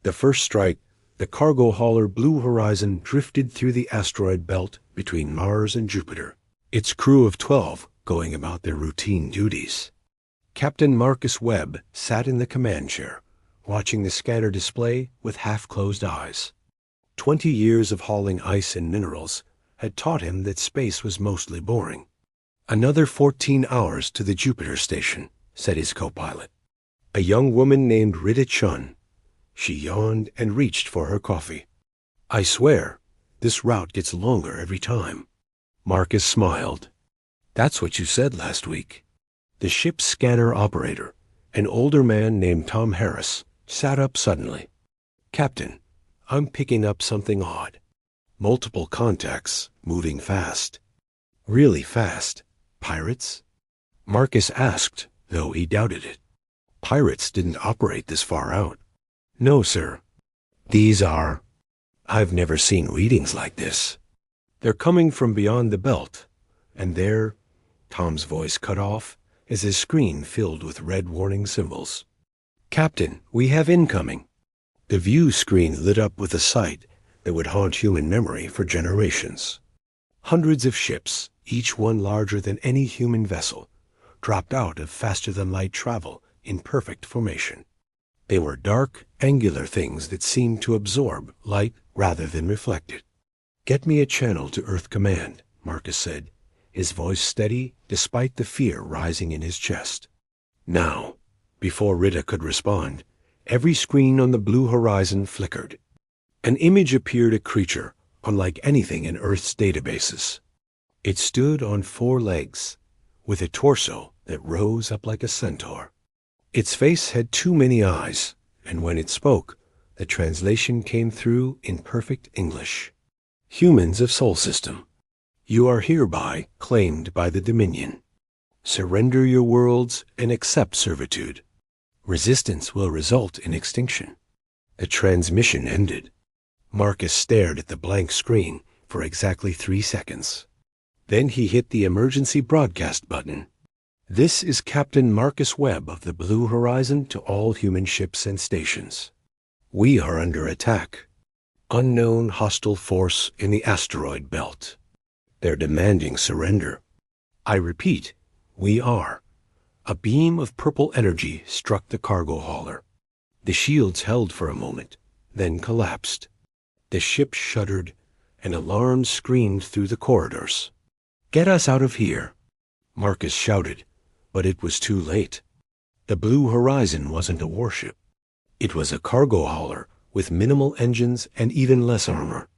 The first strike, the cargo hauler Blue Horizon drifted through the asteroid belt between Mars and Jupiter, its crew of 12 going about their routine duties. Captain Marcus Webb sat in the command chair, watching the scanner display with half-closed eyes. 20 years of hauling ice and minerals had taught him that space was mostly boring. "Another 14 hours to the Jupiter station," said his co-pilot. A young woman named Rita Chun. She yawned and reached for her coffee. "I swear, this route gets longer every time." Marcus smiled. "That's what you said last week." The ship's scanner operator, an older man named Tom Harris, sat up suddenly. "Captain, I'm picking up something odd. Multiple contacts, moving fast." "Really fast? Pirates?" Marcus asked, though he doubted it. Pirates didn't operate this far out. "No, sir. These are... I've never seen readings like this. They're coming from beyond the belt, and they're..." Tom's voice cut off as his screen filled with red warning symbols. "Captain, we have incoming." The view screen lit up with a sight that would haunt human memory for generations. Hundreds of ships, each one larger than any human vessel, dropped out of faster-than-light travel in perfect formation. They were dark, angular things that seemed to absorb light rather than reflect it. "Get me a channel to Earth Command," Marcus said, his voice steady despite the fear rising in his chest. Now, before Rita could respond, every screen on the Blue Horizon flickered. An image appeared, a creature unlike anything in Earth's databases. It stood on 4 legs, with a torso that rose up like a centaur. Its face had too many eyes, and when it spoke, the translation came through in perfect English. "Humans of Sol System, you are hereby claimed by the Dominion. Surrender your worlds and accept servitude. Resistance will result in extinction." The transmission ended. Marcus stared at the blank screen for exactly 3 seconds. Then he hit the emergency broadcast button. "This is Captain Marcus Webb of the Blue Horizon to all human ships and stations. We are under attack. Unknown hostile force in the asteroid belt. They're demanding surrender. I repeat, we are." A beam of purple energy struck the cargo hauler. The shields held for a moment, then collapsed. The ship shuddered, and alarms screamed through the corridors. "Get us out of here!" Marcus shouted, but it was too late. The Blue Horizon wasn't a warship. It was a cargo hauler with minimal engines and even less armor.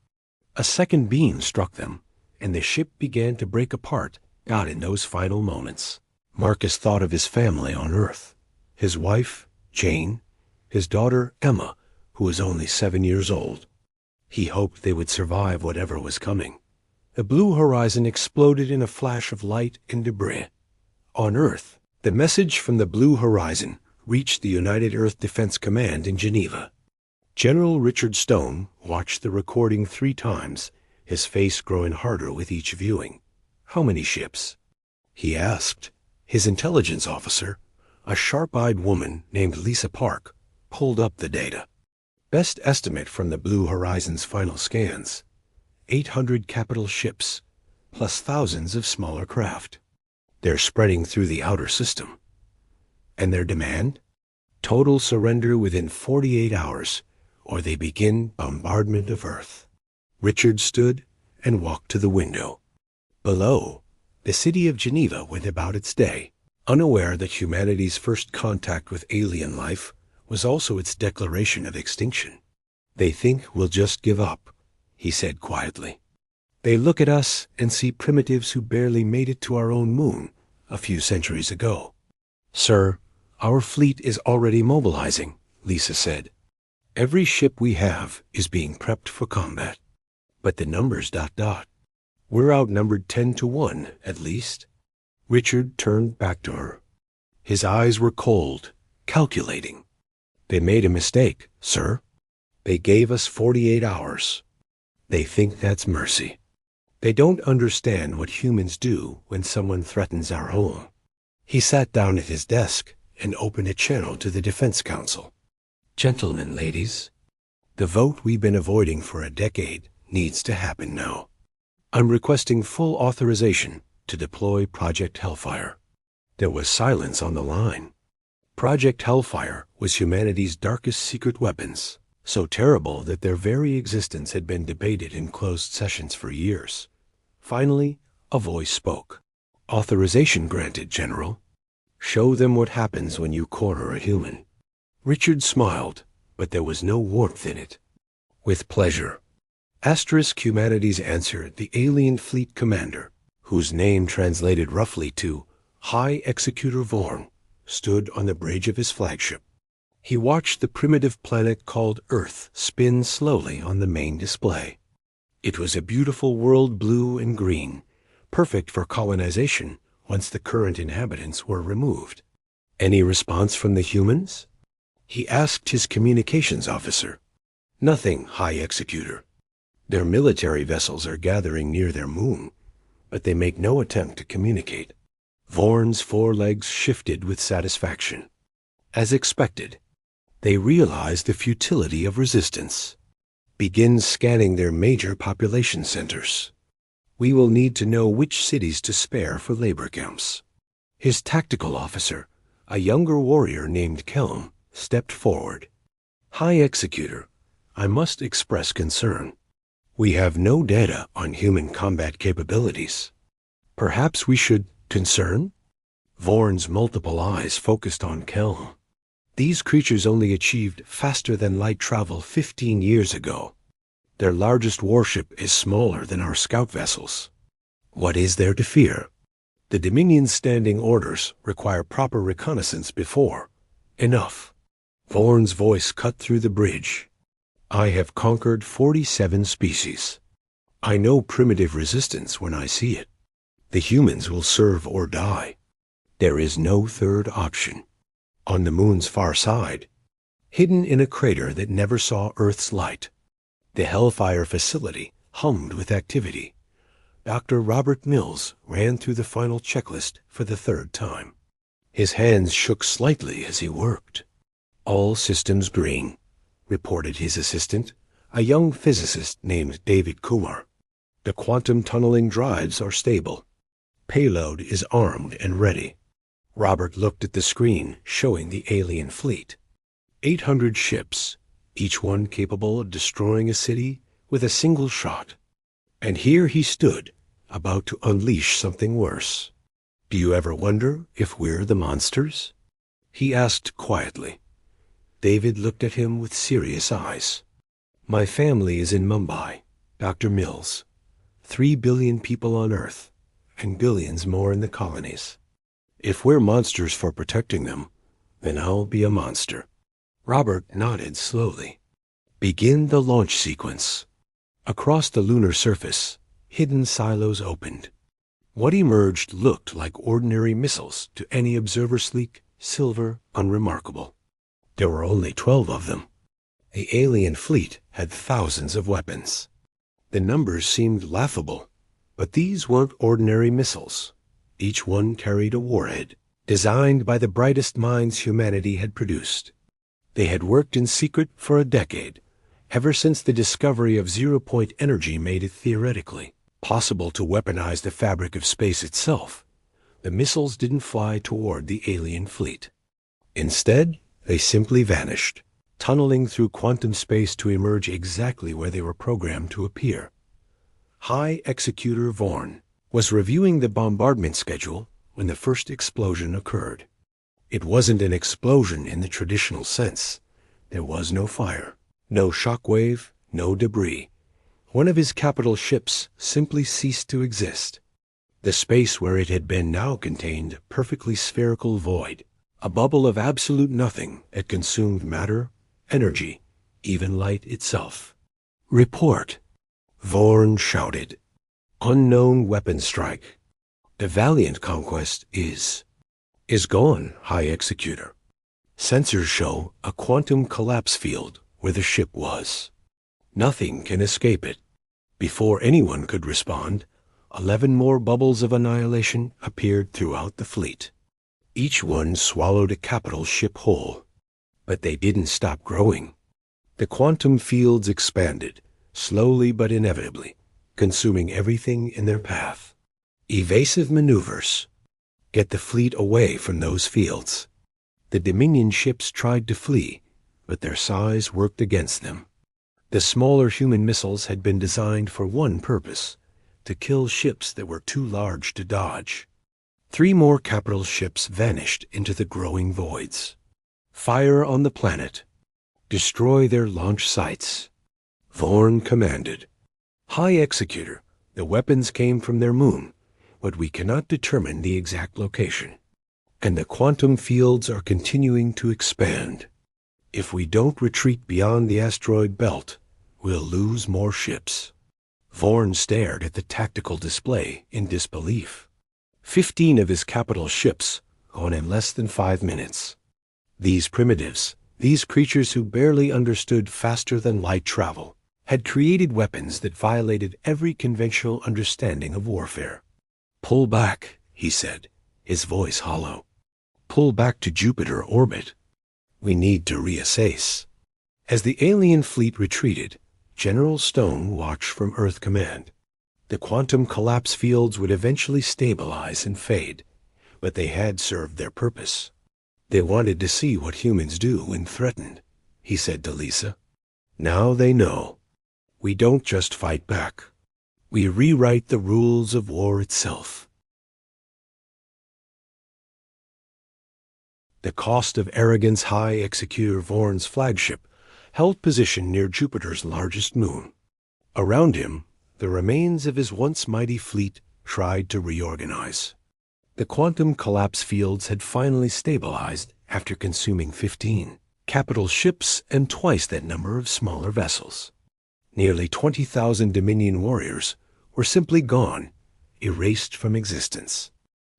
A second beam struck them, and the ship began to break apart out in those final moments. Marcus thought of his family on Earth, his wife, Jane, his daughter, Emma, who was only 7 years old. He hoped they would survive whatever was coming. The Blue Horizon exploded in a flash of light and debris. On Earth, the message from the Blue Horizon reached the United Earth Defense Command in Geneva. General Richard Stone watched the recording 3 times, his face growing harder with each viewing. "How many ships?" he asked. His intelligence officer, a sharp-eyed woman named Lisa Park, pulled up the data. Best estimate from the Blue Horizon's final scans: 800 capital ships, plus thousands of smaller craft. They're spreading through the outer system. And their demand? Total surrender within 48 hours, or they begin bombardment of Earth. Richard stood and walked to the window. Below, the city of Geneva went about its day, unaware that humanity's first contact with alien life was also its declaration of extinction. "They think we'll just give up," he said quietly. "They look at us and see primitives who barely made it to our own moon a few centuries ago." "Sir, our fleet is already mobilizing," Lisa said. "Every ship we have is being prepped for combat. But the numbers ... We're outnumbered 10 to 1, at least." Richard turned back to her. His eyes were cold, calculating. "They made a mistake, sir. They gave us 48 hours. They think that's mercy. They don't understand what humans do when someone threatens our home." He sat down at his desk and opened a channel to the Defense Council. "Gentlemen, ladies, The vote we've been avoiding for a decade needs to happen now. I'm requesting full authorization to deploy Project Hellfire." There was silence on the line. Project Hellfire was humanity's darkest secret weapons, so terrible that their very existence had been debated in closed sessions for years. Finally, a voice spoke. "Authorization granted, General. Show them what happens when you corner a human." Richard smiled, but there was no warmth in it. "With pleasure." Asterisk Humanity's answer, the alien fleet commander, whose name translated roughly to High Executor Vorn, stood on the bridge of his flagship. He watched the primitive planet called Earth spin slowly on the main display. It was a beautiful world, blue and green, perfect for colonization once the current inhabitants were removed. "Any response from the humans?" he asked his communications officer. "Nothing, High Executor. Their military vessels are gathering near their moon, but they make no attempt to communicate." Vorn's forelegs shifted with satisfaction. As expected, they realized the futility of resistance. "Begin scanning their major population centers. We will need to know which cities to spare for labor camps." His tactical officer, a younger warrior named Kelm, stepped forward. "High Executor, I must express concern. We have no data on human combat capabilities. Perhaps we should concern?" Vorn's multiple eyes focused on Kelm. "These creatures only achieved faster-than-light travel 15 years ago. Their largest warship is smaller than our scout vessels. What is there to fear? The Dominion's standing orders require proper reconnaissance before." "Enough." Vorn's voice cut through the bridge. "I have conquered 47 species. I know primitive resistance when I see it. The humans will serve or die. There is no third option. On the moon's far side, hidden in a crater that never saw Earth's light, the Hellfire facility hummed with activity. Dr. Robert Mills ran through the final checklist for the third time. His hands shook slightly as he worked. "All systems green," reported his assistant, a young physicist named David Kumar. "The quantum tunneling drives are stable. Payload is armed and ready." Robert looked at the screen showing the alien fleet. 800 ships, each one capable of destroying a city with a single shot. And here he stood, about to unleash something worse. "Do you ever wonder if we're the monsters?" he asked quietly. David looked at him with serious eyes. "My family is in Mumbai, Dr. Mills. 3 billion people on Earth, and billions more in the colonies. If we're monsters for protecting them, then I'll be a monster." Robert nodded slowly. "Begin the launch sequence." Across the lunar surface, hidden silos opened. What emerged looked like ordinary missiles to any observer, sleek, silver, unremarkable. There were only 12 of them. The alien fleet had thousands of weapons. The numbers seemed laughable, but these weren't ordinary missiles. Each one carried a warhead, designed by the brightest minds humanity had produced. They had worked in secret for a decade, ever since the discovery of zero-point energy made it theoretically possible to weaponize the fabric of space itself. The missiles didn't fly toward the alien fleet. Instead, they simply vanished, tunneling through quantum space to emerge exactly where they were programmed to appear. High Executor Vorn was reviewing the bombardment schedule when the first explosion occurred. It wasn't an explosion in the traditional sense. There was no fire, no shockwave, no debris. One of his capital ships simply ceased to exist. The space where it had been now contained a perfectly spherical void, a bubble of absolute nothing that consumed matter, energy, even light itself. "Report," Vorn shouted. "Unknown weapon strike. The valiant conquest is gone, High Executor. Sensors show a quantum collapse field where the ship was. Nothing can escape it." Before anyone could respond, 11 more bubbles of annihilation appeared throughout the fleet. Each one swallowed a capital ship whole. But they didn't stop growing. The quantum fields expanded, slowly but inevitably, consuming everything in their path. Evasive maneuvers. Get the fleet away from those fields. The Dominion ships tried to flee, but their size worked against them. The smaller human missiles had been designed for one purpose: to kill ships that were too large to dodge. 3 more capital ships vanished into the growing voids. Fire on the planet. Destroy their launch sites. Vorn commanded. High Executor, the weapons came from their moon, but we cannot determine the exact location. And the quantum fields are continuing to expand. If we don't retreat beyond the asteroid belt, we'll lose more ships. Vorn stared at the tactical display in disbelief. 15 of his capital ships gone in less than 5 minutes. These primitives, these creatures who barely understood faster-than-light travel, had created weapons that violated every conventional understanding of warfare. "Pull back," he said, his voice hollow. "Pull back to Jupiter orbit. We need to reassess." As the alien fleet retreated, General Stone watched from Earth Command. The quantum collapse fields would eventually stabilize and fade, but they had served their purpose. They wanted to see what humans do when threatened, he said to Lisa. Now they know. We don't just fight back. We rewrite the rules of war itself. The cost of arrogance High Executor Vorn's flagship held position near Jupiter's largest moon. Around him, the remains of his once mighty fleet tried to reorganize. The quantum collapse fields had finally stabilized after consuming 15 capital ships and twice that number of smaller vessels. Nearly 20,000 Dominion warriors were simply gone, erased from existence.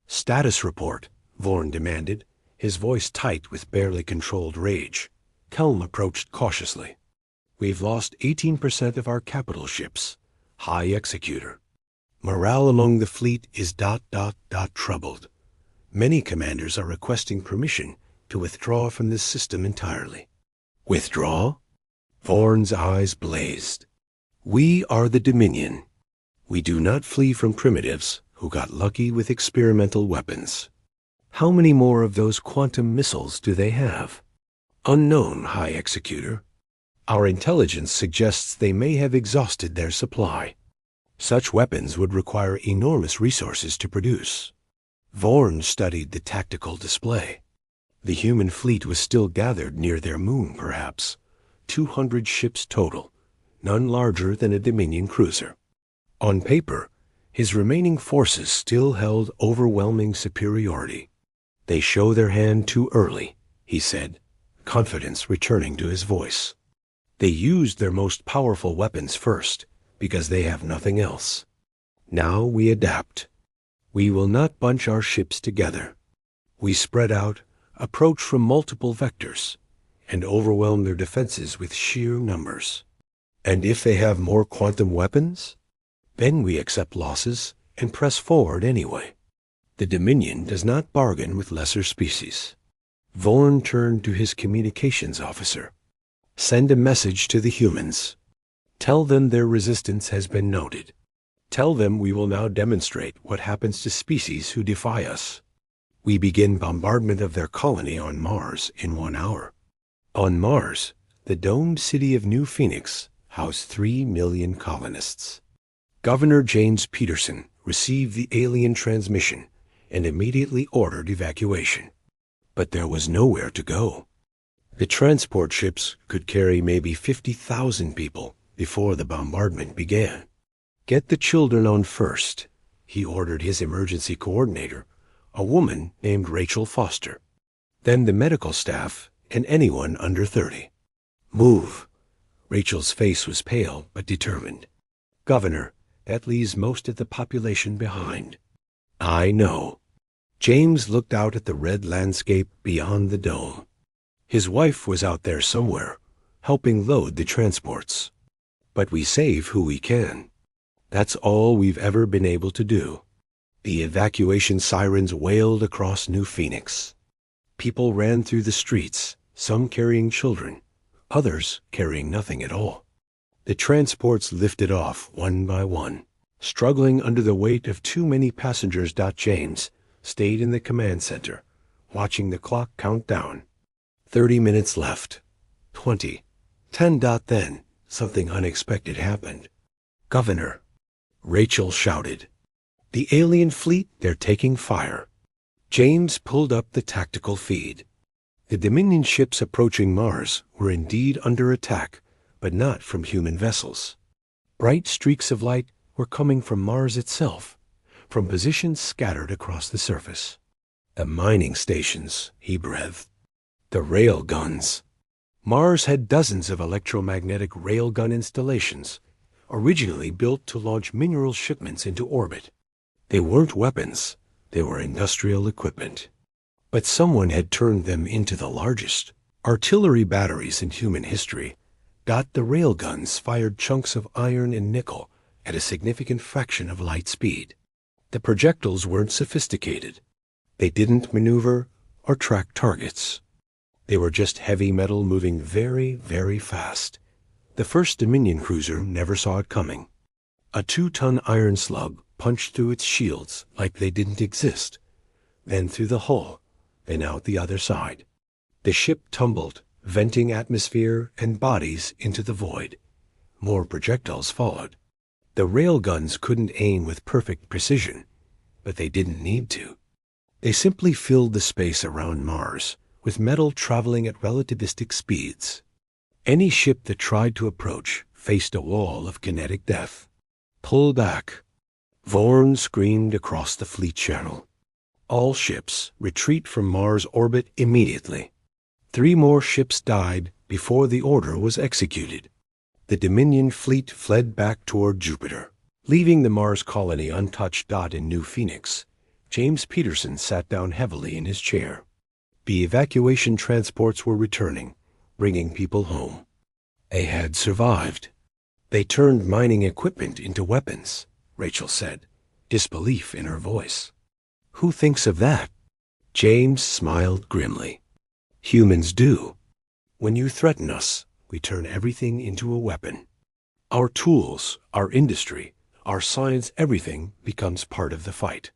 "Status report," Vorn demanded, his voice tight with barely controlled rage. Kelm approached cautiously. "We've lost 18% of our capital ships. High Executor. Morale among the fleet is ... troubled. Many commanders are requesting permission to withdraw from this system entirely." "Withdraw?" Vorn's eyes blazed. "We are the Dominion. We do not flee from primitives who got lucky with experimental weapons. How many more of those quantum missiles do they have?" "Unknown, High Executor. Our intelligence suggests they may have exhausted their supply. Such weapons would require enormous resources to produce." Vorn studied the tactical display. The human fleet was still gathered near their moon, perhaps. 200 ships total, none larger than a Dominion cruiser. On paper, his remaining forces still held overwhelming superiority. "They show their hand too early," he said, confidence returning to his voice. "They used their most powerful weapons first, because they have nothing else. Now we adapt. We will not bunch our ships together. We spread out, approach from multiple vectors, and overwhelm their defenses with sheer numbers. And if they have more quantum weapons, then we accept losses and press forward anyway. The Dominion does not bargain with lesser species." Vorn turned to his communications officer. "Send a message to the humans. Tell them their resistance has been noted. Tell them we will now demonstrate what happens to species who defy us. We begin bombardment of their colony on Mars in 1 hour. On Mars, the domed city of New Phoenix housed 3 million colonists." Governor James Peterson received the alien transmission and immediately ordered evacuation. But there was nowhere to go. The transport ships could carry maybe 50,000 people before the bombardment began. "Get the children on first," he ordered his emergency coordinator, a woman named Rachel Foster. "Then the medical staff and anyone under 30. Move." Rachel's face was pale but determined. "Governor, that leaves most of the population behind." "I know." James looked out at the red landscape beyond the dome. His wife was out there somewhere, helping load the transports. "But we save who we can. That's all we've ever been able to do." The evacuation sirens wailed across New Phoenix. People ran through the streets, some carrying children, others carrying nothing at all. The transports lifted off one by one, struggling under the weight of too many passengers. James stayed in the command center, watching the clock count down. 30 minutes left. 20. 10. Then, something unexpected happened. "Governor," Rachel shouted. "The alien fleet, they're taking fire." James pulled up the tactical feed. The Dominion ships approaching Mars were indeed under attack, but not from human vessels. Bright streaks of light were coming from Mars itself, from positions scattered across the surface. "The mining stations," he breathed. "The rail guns." Mars had dozens of electromagnetic railgun installations, originally built to launch mineral shipments into orbit. They weren't weapons, they were industrial equipment. But someone had turned them into the largest artillery batteries in human history. The railguns fired chunks of iron and nickel at a significant fraction of light speed. The projectiles weren't sophisticated. They didn't maneuver or track targets. They were just heavy metal moving very, very fast. The first Dominion cruiser never saw it coming. A 2-ton iron slug punched through its shields like they didn't exist, then through the hull, then out the other side. The ship tumbled, venting atmosphere and bodies into the void. More projectiles followed. The railguns couldn't aim with perfect precision, but they didn't need to. They simply filled the space around Mars with metal traveling at relativistic speeds. Any ship that tried to approach faced a wall of kinetic death. "Pull back." Vorn screamed across the fleet channel. "All ships retreat from Mars orbit immediately." 3 more ships died before the order was executed. The Dominion fleet fled back toward Jupiter, leaving the Mars colony untouched. In New Phoenix, James Peterson sat down heavily in his chair. The evacuation transports were returning, bringing people home. They had survived. "They turned mining equipment into weapons," Rachel said, disbelief in her voice. "Who thinks of that?" James smiled grimly. "Humans do. When you threaten us, we turn everything into a weapon. Our tools, our industry, our science, everything becomes part of the fight."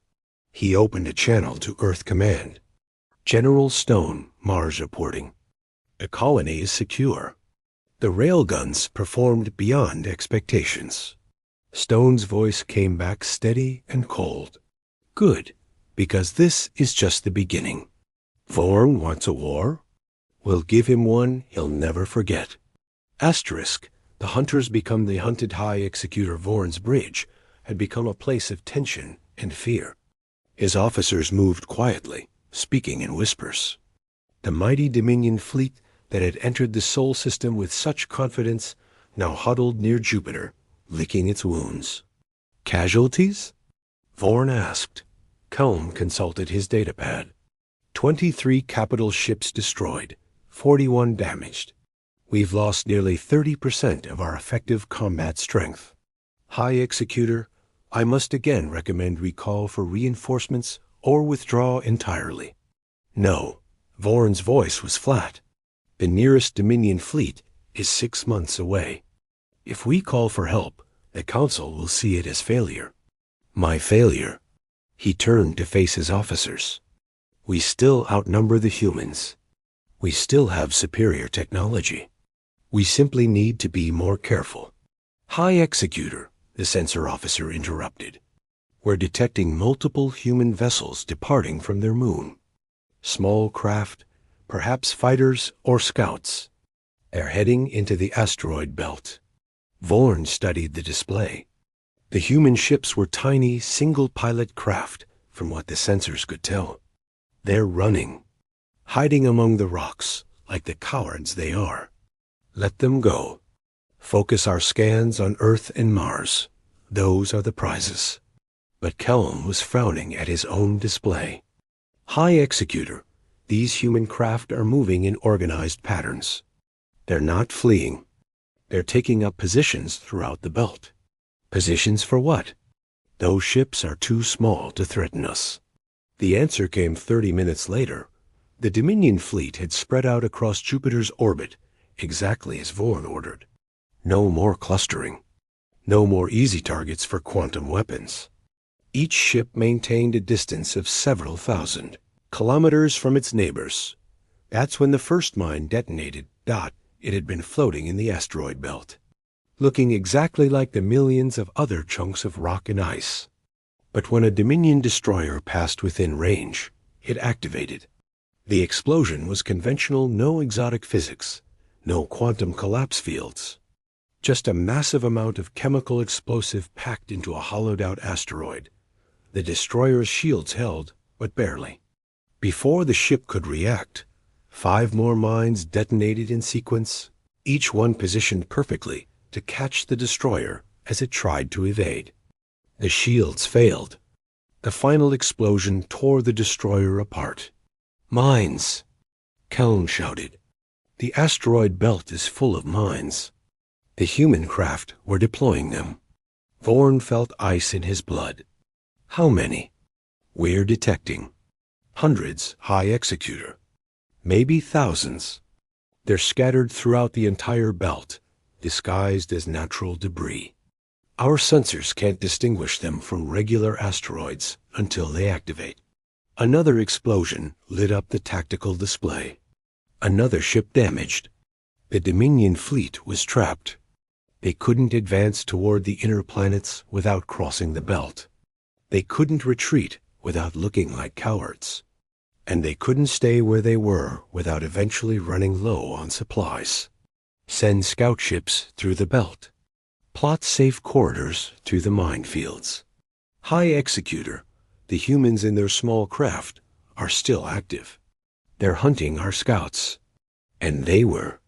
He opened a channel to Earth Command. "General Stone, Mars reporting. The colony is secure." The railguns performed beyond expectations. Stone's voice came back steady and cold. "Good, because this is just the beginning. Vorn wants a war? We'll give him one he'll never forget." Asterisk, the hunters become the hunted. High Executor Vorn's bridge had become a place of tension and fear. His officers moved quietly, speaking in whispers. The mighty Dominion fleet that had entered the Sol system with such confidence now huddled near Jupiter, licking its wounds. "Casualties?" Vorn asked. Kelm consulted his datapad. 23 capital ships destroyed, 41 damaged. We've lost nearly 30% of our effective combat strength. High Executor, I must again recommend recall for reinforcements or withdraw entirely. No, Vorn's voice was flat. The nearest Dominion fleet is 6 months away. If we call for help, the Council will see it as failure. My failure. He turned to face his officers. We still outnumber the humans. We still have superior technology. We simply need to be more careful. High Executor, the sensor officer interrupted. We're detecting multiple human vessels departing from their moon. Small craft, perhaps fighters or scouts. They're heading into the asteroid belt. Vorn studied the display. The human ships were tiny, single-pilot craft, from what the sensors could tell. They're running, hiding among the rocks, like the cowards they are. Let them go. Focus our scans on Earth and Mars. Those are the prizes. But Kelm was frowning at his own display. High Executor, these human craft are moving in organized patterns. They're not fleeing. They're taking up positions throughout the belt. Positions for what? Those ships are too small to threaten us. The answer came 30 minutes later. The Dominion fleet had spread out across Jupiter's orbit, exactly as Vorn ordered. No more clustering. No more easy targets for quantum weapons. Each ship maintained a distance of several thousand kilometers from its neighbors. That's when the first mine detonated. It had been floating in the asteroid belt, looking exactly like the millions of other chunks of rock and ice. But when a Dominion destroyer passed within range, it activated. The explosion was conventional, no exotic physics, no quantum collapse fields. Just a massive amount of chemical explosive packed into a hollowed-out asteroid. The destroyer's shields held, but barely. Before the ship could react, 5 more mines detonated in sequence, each one positioned perfectly to catch the destroyer as it tried to evade. The shields failed. The final explosion tore the destroyer apart. "Mines!" Keln shouted. "The asteroid belt is full of mines." The human craft were deploying them. Vorn felt ice in his blood. "How many?" "We're detecting. Hundreds, High Executor. Maybe thousands. They're scattered throughout the entire belt, disguised as natural debris. Our sensors can't distinguish them from regular asteroids until they activate." Another explosion lit up the tactical display. Another ship damaged. The Dominion fleet was trapped. They couldn't advance toward the inner planets without crossing the belt. They couldn't retreat without looking like cowards. And they couldn't stay where they were without eventually running low on supplies. Send scout ships through the belt. Plot safe corridors to the minefields. High Executor, the humans in their small craft, are still active. They're hunting our scouts. And they were.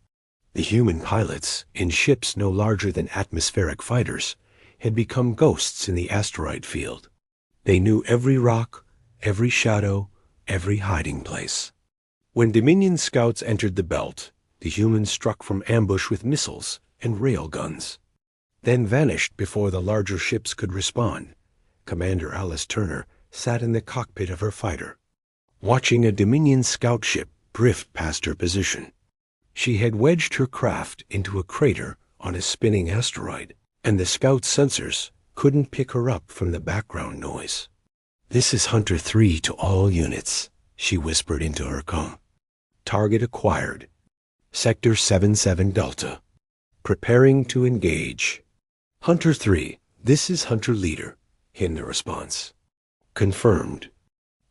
The human pilots, in ships no larger than atmospheric fighters, had become ghosts in the asteroid field. They knew every rock, every shadow, every hiding place. When Dominion scouts entered the belt, the humans struck from ambush with missiles and rail guns, then vanished before the larger ships could respond. Commander Alice Turner sat in the cockpit of her fighter, watching a Dominion scout ship drift past her position. She had wedged her craft into a crater on a spinning asteroid, and the scout sensors couldn't pick her up from the background noise. "This is Hunter 3 to all units," she whispered into her comm. "Target acquired. Sector 77 Delta. Preparing to engage." "Hunter 3, this is Hunter Leader," came the response. "Confirmed.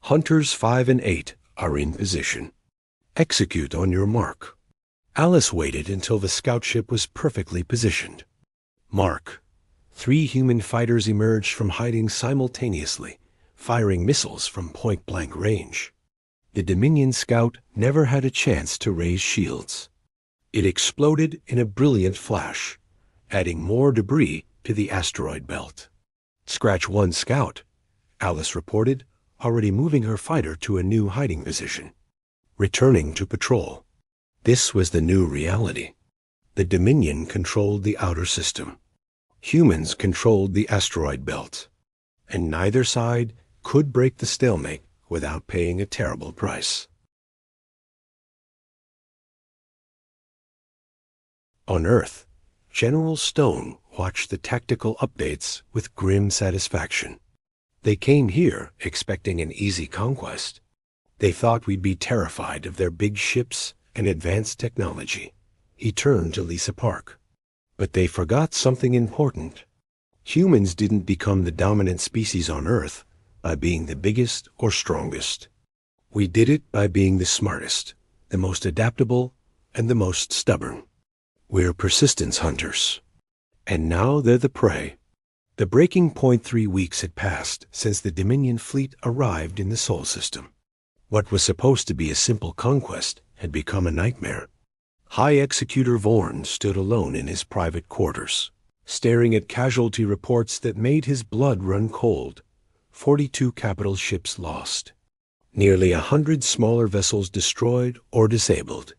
Hunters 5 and 8 are in position. Execute on your mark." Alice waited until the scout ship was perfectly positioned. Mark. 3 human fighters emerged from hiding simultaneously, firing missiles from point-blank range. The Dominion scout never had a chance to raise shields. It exploded in a brilliant flash, adding more debris to the asteroid belt. "Scratch 1 scout," Alice reported, already moving her fighter to a new hiding position. Returning to patrol. This was the new reality. The Dominion controlled the outer system. Humans controlled the asteroid belt. And neither side could break the stalemate without paying a terrible price. On Earth, General Stone watched the tactical updates with grim satisfaction. They came here expecting an easy conquest. They thought we'd be terrified of their big ships and advanced technology. He turned to Lisa Park. But they forgot something important. Humans didn't become the dominant species on Earth by being the biggest or strongest. We did it by being the smartest, the most adaptable, and the most stubborn. We're persistence hunters. And now they're the prey. The breaking point 3 weeks had passed since the Dominion fleet arrived in the Sol system. What was supposed to be a simple conquest had become a nightmare. High Executor Vorn stood alone in his private quarters, staring at casualty reports that made his blood run cold. 42 capital ships lost. Nearly 100 smaller vessels destroyed or disabled.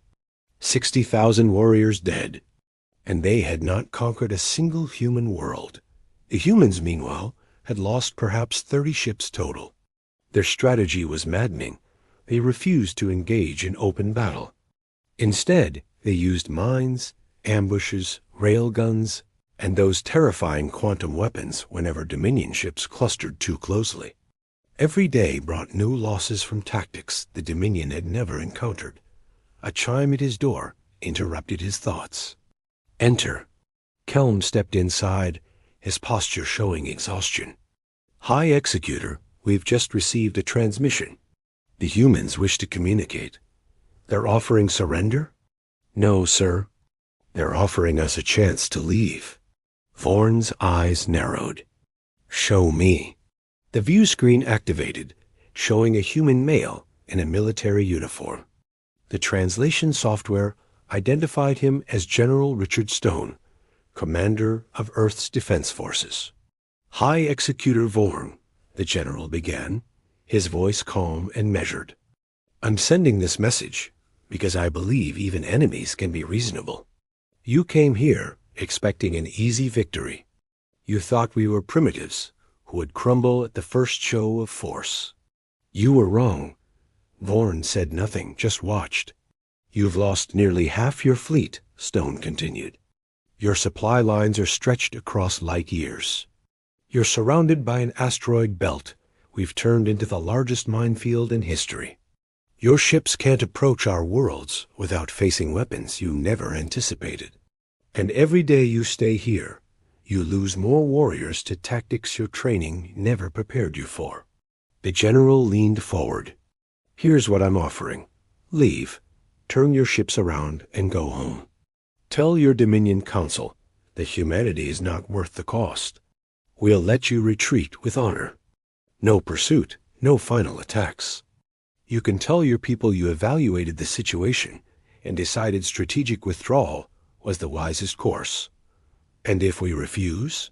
60,000 warriors dead. And they had not conquered a single human world. The humans, meanwhile, had lost perhaps 30 ships total. Their strategy was maddening. They refused to engage in open battle. Instead, They used mines, ambushes, railguns, and those terrifying quantum weapons whenever Dominion ships clustered too closely. Every day brought new losses from tactics the Dominion had never encountered. A chime at his door interrupted his thoughts. Enter. Kelm stepped inside, his posture showing exhaustion. High Executor, we've just received a transmission. The humans wish to communicate. They're offering surrender? No, sir. They're offering us a chance to leave. Vorn's eyes narrowed. Show me. The view screen activated, showing a human male in a military uniform. The translation software identified him as General Richard Stone, Commander of Earth's Defense Forces. High Executor Vorn, the general began, his voice calm and measured. I'm sending this message because I believe even enemies can be reasonable. You came here expecting an easy victory. You thought we were primitives who would crumble at the first show of force. You were wrong. Vorn said nothing, just watched. You've lost nearly half your fleet, Stone continued. Your supply lines are stretched across light years. You're surrounded by an asteroid belt we've turned into the largest minefield in history. Your ships can't approach our worlds without facing weapons you never anticipated. And every day you stay here, you lose more warriors to tactics your training never prepared you for. The general leaned forward. Here's what I'm offering. Leave. Turn your ships around and go home. Tell your Dominion Council that humanity is not worth the cost. We'll let you retreat with honor. No pursuit, no final attacks. You can tell your people you evaluated the situation and decided strategic withdrawal was the wisest course. And if we refuse?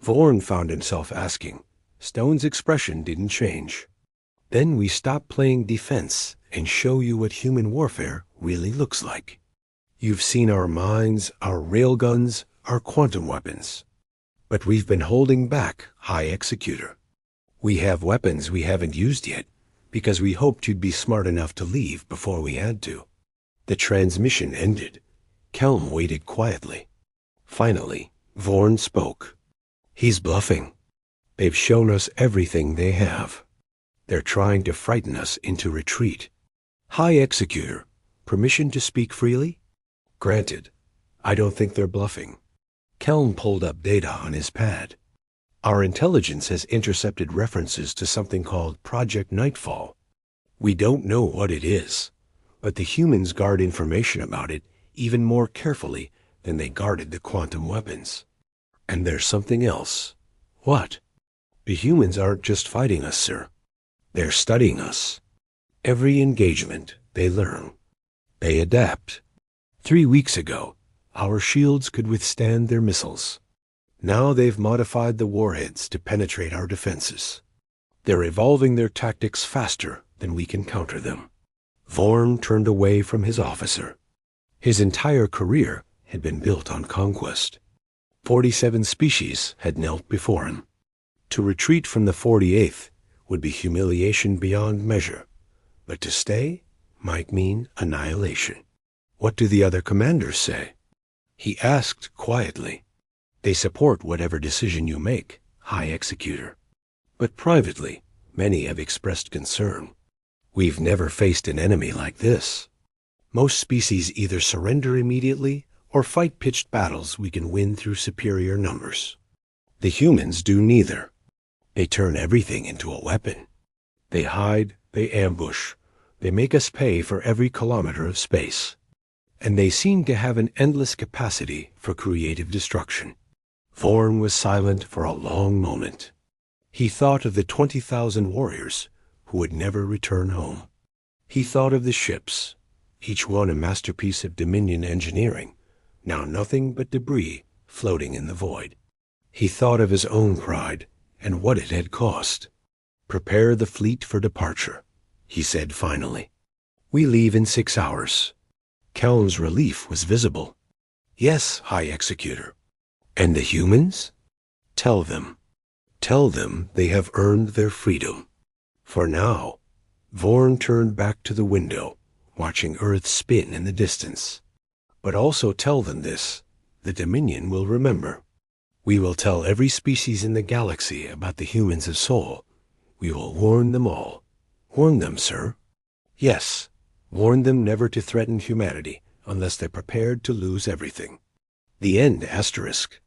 Vorn found himself asking. Stone's expression didn't change. Then we stop playing defense and show you what human warfare really looks like. You've seen our mines, our railguns, our quantum weapons. But we've been holding back, High Executor. We have weapons we haven't used yet because we hoped you'd be smart enough to leave before we had to. The transmission ended. Kelm waited quietly. Finally, Vorn spoke. He's bluffing. They've shown us everything they have. They're trying to frighten us into retreat. High Executor, permission to speak freely? Granted. I don't think they're bluffing. Kelm pulled up data on his pad. Our intelligence has intercepted references to something called Project Nightfall. We don't know what it is, but the humans guard information about it even more carefully than they guarded the quantum weapons. And there's something else. What? The humans aren't just fighting us, sir. They're studying us. Every engagement, they learn. They adapt. 3 weeks ago, our shields could withstand their missiles. Now they've modified the warheads to penetrate our defenses. They're evolving their tactics faster than we can counter them. Vorn turned away from his officer. His entire career had been built on conquest. 47 species had knelt before him. To retreat from the 48th would be humiliation beyond measure, but to stay might mean annihilation. What do the other commanders say? He asked quietly. They support whatever decision you make, High Executor. But privately, many have expressed concern. We've never faced an enemy like this. Most species either surrender immediately or fight pitched battles we can win through superior numbers. The humans do neither. They turn everything into a weapon. They hide, they ambush, they make us pay for every kilometer of space. And they seem to have an endless capacity for creative destruction. Vorn was silent for a long moment. He thought of the 20,000 warriors who would never return home. He thought of the ships, each one a masterpiece of Dominion engineering, now nothing but debris floating in the void. He thought of his own pride and what it had cost. Prepare the fleet for departure, he said finally. We leave in 6 hours. Kelm's relief was visible. Yes, High Executor. And the humans? Tell them they have earned their freedom. For now, Vorn turned back to the window, watching Earth spin in the distance. But also tell them this. The Dominion will remember. We will tell every species in the galaxy about the humans of Sol. We will warn them all. Warn them, sir. Yes, warn them never to threaten humanity unless they're prepared to lose everything. The end, asterisk.